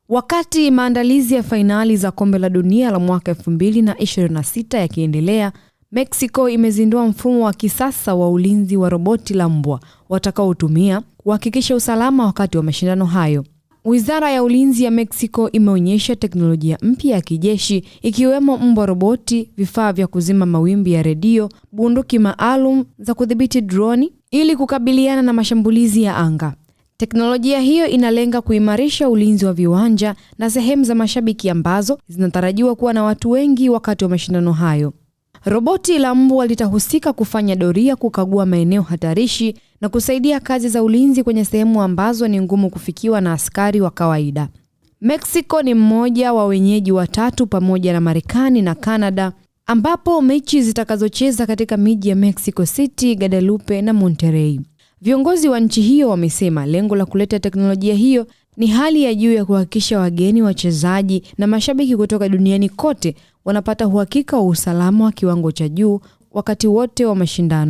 Wakati maandalizi ya fainali za kombe la dunia la mwaka 2026 yakiendelea, Mexico imezindua mfumo wa kisasa wa ulinzi wa roboti la mbwa watakaotumia kuhakikisha usalama wakati wa mashindano hayo. Wizara ya Ulinzi ya Mexico imeonyesha teknolojia mpya ya kijeshi ikiwemo mbwa roboti, vifaa vya kuzima mawimbi ya redio, bunduki maalum za kudhibiti droni ili kukabiliana na mashambulizi ya anga. Teknolojia hiyo inalenga kuimarisha ulinzi wa viwanja na sehemu za mashabiki ambazo zinatarajiwa kuwa na watu wengi wakati wa mashindano hayo. Roboti la mbwa litahusika kufanya doria, kukagua maeneo hatarishi na kusaidia kazi za ulinzi kwenye sehemu ambazo ni ngumu kufikiwa na askari wa kawaida. Mexico ni mmoja wa wenyeji watatu pamoja na Marekani na Canada, ambapo mechi zitakazocheza katika miji ya Mexico City, Guadalupe na Monterrey. Viongozi wa nchi hiyo wamesema lengo la kuleta teknolojia hiyo ni hali ya juu ya kuhakikisha wageni, wachezaji na mashabiki kutoka duniani kote wanapata uhakika wa usalama wa kiwango cha juu wakati wote wa mashindano.